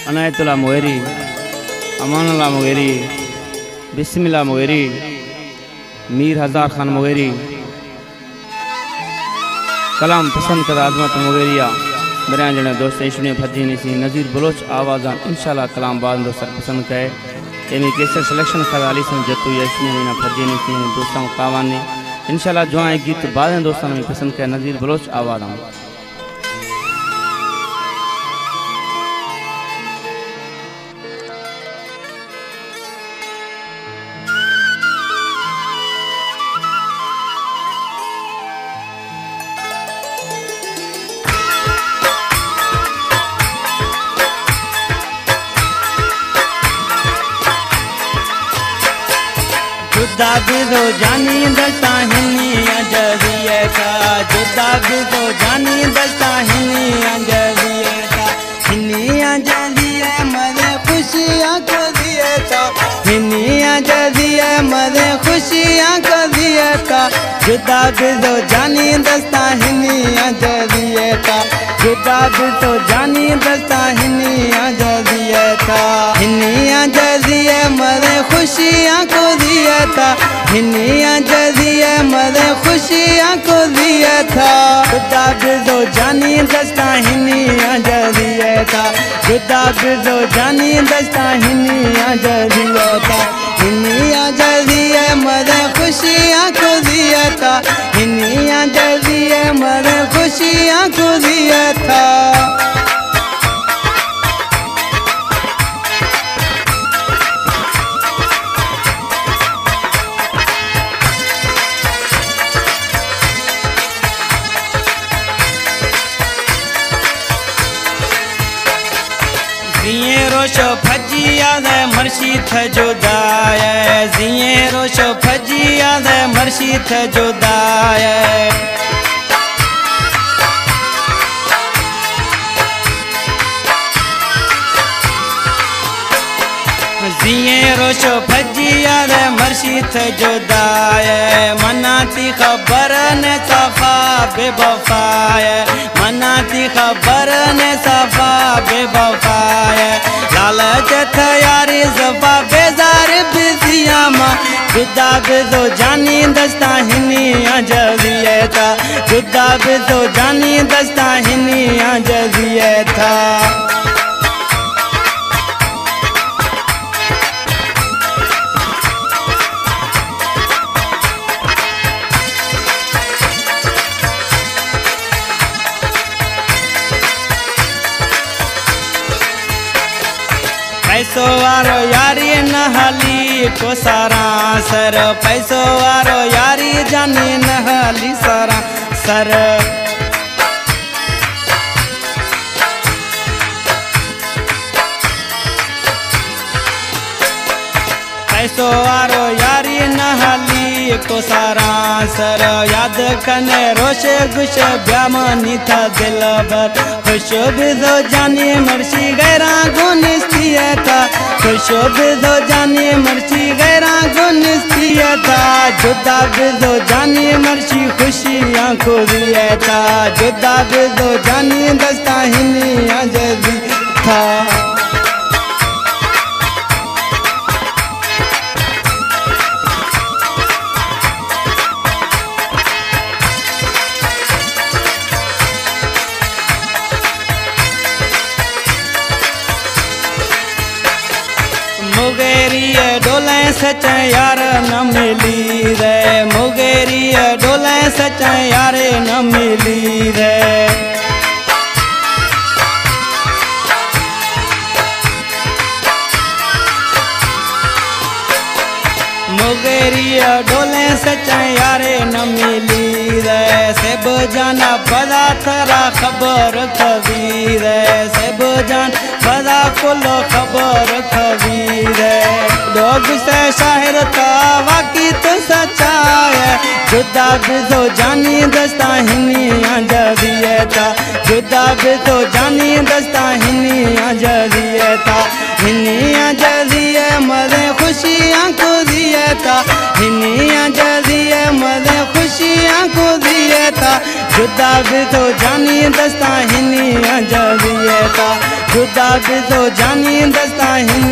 अनायतुल्लाह Mugeri, Amanullah Mugeri, बिस्मिल्लाह Mugeri, Mir हजार Khan Mugeri, कलाम पसंद कर आजमत मुगेरिया मेरे जने दोस्त ईशनी फजी निसी नज़ीर बलोच आवाज़ान इंशाल्लाह कलाम बाद दोस्त पसंद करे एमी केसर सिलेक्शन खराली सन जतु ईशनी ना फजी निसी दोस्तों कावानी इंशाल्लाह जो आए गीत बाद दोस्तों में पसंद करे नज़ीर बलोच आवाज़ान जुदा भी दो जानी दस्ता हिनी अजरिए का जुदा भी दो जानी दस्ता हिनी अजरिए का हिनी अजरिए मरे खुशियाँ को दिए था हिनी अजरिए मरे खुशियाँ को दिए था जुदा भी दो जानी दस्ता हिनी अजरिए का जुदा भी दो जानी दस्ता हिनी अजरिए था हिनी अजरिए मरे खुशियाँ को दिया था हिनिया जजिए मरे खुशियाँ को दिया था जुदा भी दो जानी दस्ता हिनिया जजिए था जुदा भी दो जानी दस्ता हिनिया जजिए था हिनिया जजिए मरे खुशियाँ को दिया था हिनिया जजिए मरे खुशियाँ को दिया था जिये रोशो फजिया दे मर्शी थ जुदाय जिये रोशो फजिया दे मर्शी थ जुदाय जिये रोशो फजिया दे मर्शी थ जुदाय मनाती खबर ने सफा बेवफाय मनाती खबर ने सफा बेवफाय लालच थ यारी सफा बेजार बिजिया माँ जुदा भी दो जानी दस्ता हिनी अजरिए था जुदा भी दो जानी दस्ता हिनी अजरिए था पैसो वारो यारी नहली को सारा सर पैसो वारो यारी जानी नहली सारा सर पैसो वारो यारी नहली को सारा सर याद कने रोश गुश ब्यामनी था दिल भर खुशो भी दो जानी मर्शी गैरा गुनिस्तिया था खुशो भी दो जानी मर्शी गैरा गुनिस्तिया था जुदा भी दो जानी मर्शी खुशियाँ को दिया था जुदा भी दो जानी दस्ता हिनी अजरी था मुगेरी डोले सच यार न मिली रे मुगेरी डोले सच यार न मिली रे मुगेरी डोले सच यारे न मिली रे सब जाना बदा थरा खबर खबीर सब जान बदा कुलो खबर खबीर लोग से शाहिर था वाकी तो सच्चाई जुदा भी तो जानी दस्ता हिनी अजरिए था जुदा भी तो जानी दस्ता हिनी अजरिए था हिनी अजरिए मरे खुशियाँ को दिए था हिनी अजरिए मरे खुशियाँ को दिए था जुदा भी तो जानी दस्ता हिनी अजरिए था जुदा बिजो जानी दस्ता हिनी